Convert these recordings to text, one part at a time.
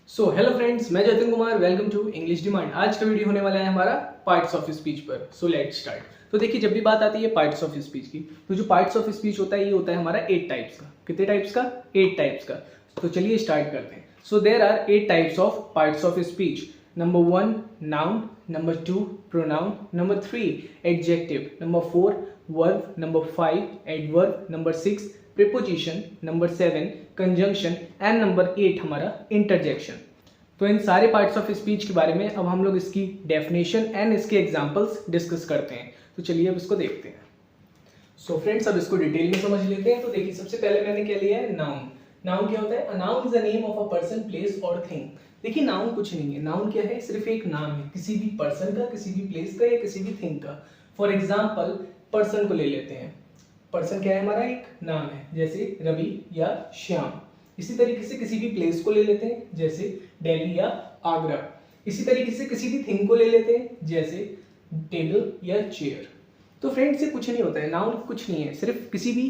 सो hello friends, मैं Jatin Kumar. Welcome to English Demand. आज का वीडियो होने वाला है हमारा पार्ट्स ऑफ स्पीच पर। So let's start. तो देखिए, जब भी बात आती है पार्ट्स ऑफ स्पीच की, तो जो पार्ट्स ऑफ स्पीच होता है ये होता है हमारा 8 टाइप्स का। कितने टाइप्स का? 8 टाइप्स का। तो चलिए स्टार्ट करते हैं। So there are 8 types of parts of speech. Number 1 noun, number 2 pronoun, number 3 adjective, number 4 verb, number 5 adverb, number 6 preposition, number 7 conjunction and number 8 हमारा इंटरजेक्शन। तो इन सारे पार्ट्स ऑफ स्पीच के बारे में अब हम लोग इसकी डेफिनेशन एंड इसके एग्जांपल्स डिस्कस करते हैं। तो चलिए अब इसको देखते हैं। सो फ्रेंड्स, अब इसको डिटेल में समझ लेते हैं। तो देखिए, सबसे पहले मैंने क्या लिया है? नाउन। नाउन क्या होता है? A noun is the name of a person, place और थिंग। देखिए, नाउन कुछ नहीं है। नाउन क्या है? सिर्फ एक नाम है किसी भी पर्सन का, किसी भी प्लेस का या किसी भी थिंग का। फॉर एग्जाम्पल, पर्सन को ले लेते हैं। पर्सन क्या है? हमारा एक नाम है, जैसे रवि या श्याम। इसी तरीके से किसी भी प्लेस को ले लेते हैं, जैसे दिल्ली या आगरा। इसी तरीके से किसी भी थिंग को ले लेते हैं, जैसे टेबल या चेयर। तो फ्रेंड्स, ये कुछ नहीं होता है। नाउन कुछ नहीं है, सिर्फ किसी भी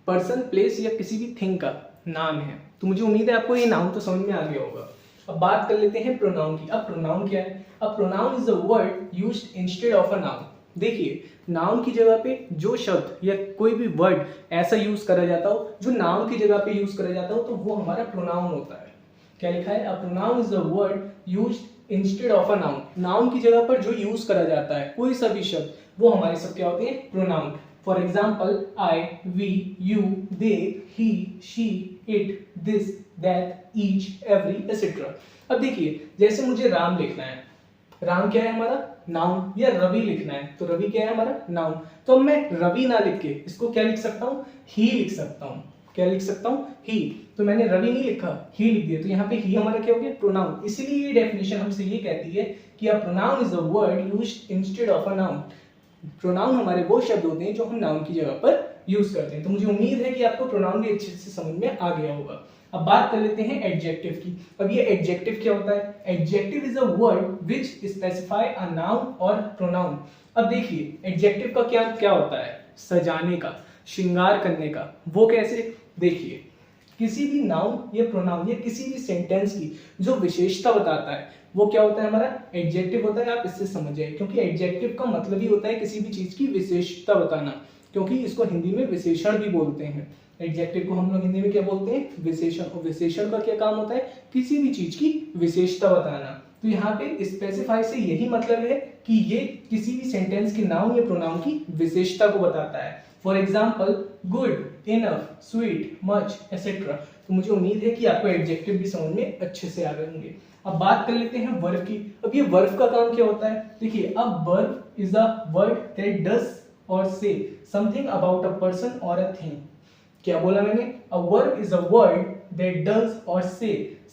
पर्सन, प्लेस या किसी भी थिंग का नाम है। तो मुझे उम्मीद है आपको ये नाउन तो समझ में आ गया होगा। अब बात कर लेते हैं प्रोनाउन की। अब प्रोनाउन क्या है? अब pronoun is a word used instead of a noun. देखिए, नाउन की जगह पे जो शब्द या कोई भी वर्ड ऐसा यूज करा जाता हो जो नाउन की जगह पे यूज करा जाता हो, तो वो हमारा प्रोनाउन होता है। क्या लिखा है? A pronoun is a word used instead of a noun. Noun की जगह पर जो यूज करा जाता है कोई सा भी शब्द, वो हमारे सब क्या होते हैं? Pronoun. For example, I, we, you, they, he, she, it, this, that, each, every, etcetera. अब देखिए, जैसे मुझे राम लिखना है। राम क्या है? हमारा नाउन। या रवि लिखना है, तो रवि क्या है? हमारा नाउन। तो अब मैं रवि ना लिख के इसको क्या लिख सकता हूँ? ही लिख सकता हूँ। क्या लिख सकता हूँ? ही। तो मैंने रवि नहीं लिखा, ही लिख दिया, तो यहाँ पे ही हमारा क्या हो गया? प्रोनाउन। इसीलिए ये डेफिनेशन हमसे ये कहती है कि a pronoun is a word used instead of a noun. Pronoun हमारे वो शब्द होते हैं जो हम नाउन की जगह पर यूज करते हैं। तो मुझे उम्मीद है कि आपको प्रोनाउन भी अच्छे से समझ में आ गया होगा। अब बात कर लेते हैं एडजेक्टिव की। अब ये एडजेक्टिव क्या होता है? Adjective is a word which specify a noun और प्रोनाउन। अब देखिए, एडजेक्टिव का क्या क्या होता है? सजाने का, श्रृंगार करने का। वो कैसे? देखिए, किसी भी नाउन या प्रोनाउन या किसी भी सेंटेंस की जो विशेषता बताता है, वो क्या होता है? हमारा एडजेक्टिव होता है। आप इससे समझ जाइए, क्योंकि एडजेक्टिव का मतलब ही होता है किसी भी चीज की विशेषता बताना, क्योंकि इसको हिंदी में विशेषण भी बोलते हैं। एडजेक्टिव को हम लोग हिंदी में क्या बोलते हैं? विशेषण। और विशेषण का क्या काम होता है? किसी भी चीज की विशेषता बताना। तो यहाँ पे स्पेसिफाई से यही मतलब है कि ये किसी भी सेंटेंस के नाउन या प्रोनाउन की विशेषता को बताता है। For example, good, enough, sweet, much, etcetera. तो मुझे उम्मीद है कि आपको एडजेक्टिव भी समझ में अच्छे से आ गए होंगे। अब बात कर लेते हैं वर्ब की। अब ये वर्ब का काम क्या होता है? देखिए, अब verb is a word that does और से समथिंग अबाउट अ पर्सन और अ थिंग। क्या बोला मैंने? A verb is a word that does और से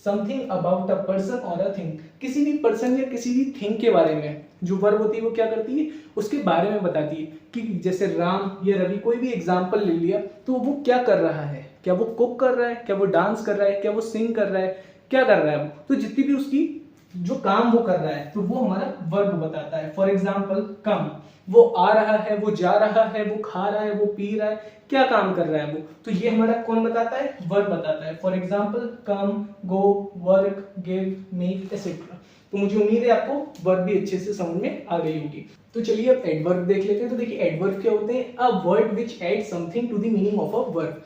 समथिंग अबाउट अ पर्सन और अ थिंग। किसी भी पर्सन या किसी भी थिंग के बारे में जो वर्ब होती है वो क्या करती है? उसके बारे में बताती है। कि जैसे राम या रवि, कोई भी एग्जाम्पल ले लिया, तो वो क्या कर रहा है? क्या वो कुक कर रहा है? क्या वो डांस कर रहा है? क्या वो सिंग कर रहा है? क्या कर रहा है वो? तो जितनी भी उसकी जो काम वो कर रहा है, तो वो हमारा वर्ब बताता है। फॉर एग्जाम्पल, कम, वो आ रहा है, वो जा रहा है, वो खा रहा है, वो पी रहा है, क्या काम कर रहा है वो? तो ये हमारा कौन बताता है? वर्ब बताता है। For example, come, go, work, give, make, etcetera. तो मुझे उम्मीद है आपको वर्ब भी अच्छे से समझ में आ गई होगी। तो चलिए अब एडवर्ब देख लेते हैं। तो देखिए, एडवर्ब क्या होते हैं? A word which add something to the meaning of a verb.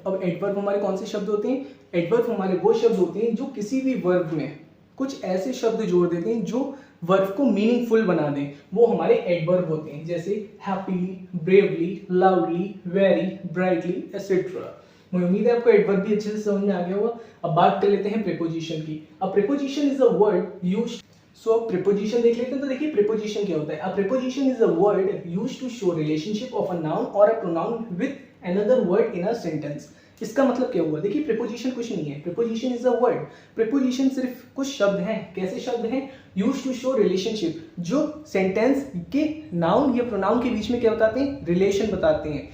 अब एडवर्ब हमारे कौन से शब्द होते हैं? एडवर्ब हमारे वो शब्द होते हैं जो किसी भी वर्ब में कुछ ऐसे शब्द जोड़ देते हैं जो वर्ब को मीनिंगफुल बना दें, वो हमारे एडवर्ब होते हैं। जैसे happily, bravely, loudly, very, brightly, etcetera. मुझे उम्मीद है आपको एडवर्ब भी अच्छे से समझ में आ गया होगा। अब बात कर लेते हैं प्रीपोजिशन की। अब preposition is a word used. So preposition देख लेते हैं। तो देखिए, प्रीपोजिशन क्या होता है? A preposition is a word used to show relationship of a noun और a pronoun with another word in a sentence. इसका मतलब क्या हुआ? देखिए, प्रीपोजिशन कुछ नहीं है। Preposition is a word. Preposition सिर्फ कुछ शब्द हैं। कैसे शब्द हैं? यूज्ड टू शो रिलेशनशिप, जो सेंटेंस के नाउन या प्रोनाउन के बीच में क्या बताते हैं? रिलेशन बताते हैं।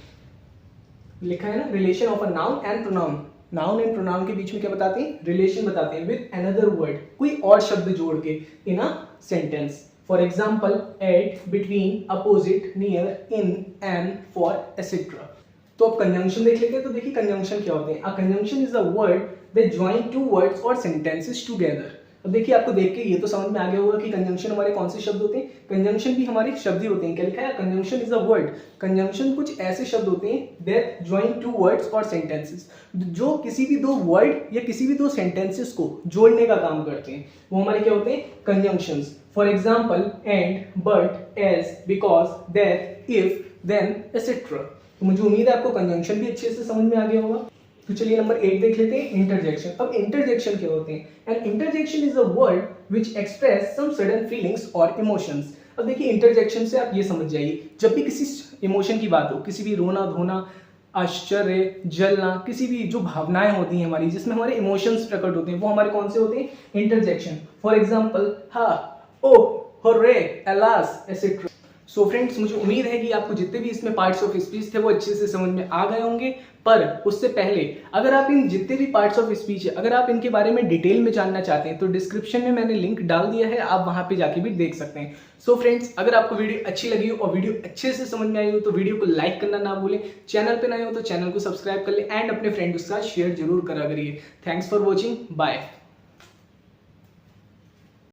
लिखा है ना, relation of a noun and pronoun. Noun and pronoun के बीच में क्या बताते हैं? रिलेशन बताते हैं विद अनदर वर्ड, कोई और शब्द जोड़ के in a sentence. For example, at, between, opposite, near, in, and, for, etcetera. तो अब कंजंक्शन देख लेते हैं। तो देखिए, कंजंक्शन क्या होते हैं? A conjunction is a word they join two words और सेंटेंसेस टुगेदर। अब देखिए आपको देख के ये तो समझ में आ गया होगा कि कंजंक्शन हमारे कौन से शब्द होते हैं। कंजंक्शन भी हमारे शब्द ही होते हैं। क्या लिखा है? Conjunction is a word. Conjunction कुछ ऐसे शब्द होते हैं दैट ज्वाइन टू वर्ड्स और सेंटेंसेस, जो किसी भी दो वर्ड या किसी भी दो सेंटेंसेस को जोड़ने का काम करते हैं, वो हमारे क्या होते हैं? Conjunctions. For example and, but, as, because, that, if, then, etcetera. तो मुझे उम्मीद है आपको कंजंक्शन भी अच्छे से समझ में आ गया होगा। तो चलिए नंबर 8 देख लेते हैं, इंटरजेक्शन। अब इंटरजेक्शन क्या होते हैं? And interjection is a word which express some sudden feelings और इमोशंस। अब देखिए इंटरजेक्शन से आप ये समझ जाइए, जब भी किसी इमोशन की बात हो, किसी भी रोना धोना, आश्चर्य, जलना, किसी भी जो भावनाएं होती हैं हमारी, जिसमें हमारे इमोशंस प्रकट होते हैं, वो हमारे कौन से होते हैं? इंटरजेक्शन। फॉर एग्जाम्पल हा, ओ, होर्रे, अलास, एसेट्रा। सो फ्रेंड्स, मुझे उम्मीद है कि आपको जितने भी इसमें पार्ट्स ऑफ स्पीच थे वो अच्छे से समझ में आ गए होंगे। पर उससे पहले अगर आप इन जितने भी पार्ट्स ऑफ स्पीच है, अगर आप इनके बारे में डिटेल में जानना चाहते हैं तो डिस्क्रिप्शन में मैंने लिंक डाल दिया है, आप वहां पे जाके भी देख सकते हैं। सो फ्रेंड्स, अगर आपको वीडियो अच्छी लगी हो और वीडियो अच्छे से समझ में आई हो तो वीडियो को लाइक करना ना भूलें। चैनल पे नए हो तो चैनल को सब्सक्राइब कर ले एंड अपने फ्रेंड्स के साथ शेयर जरूर करा करिए। Thanks for watching, bye.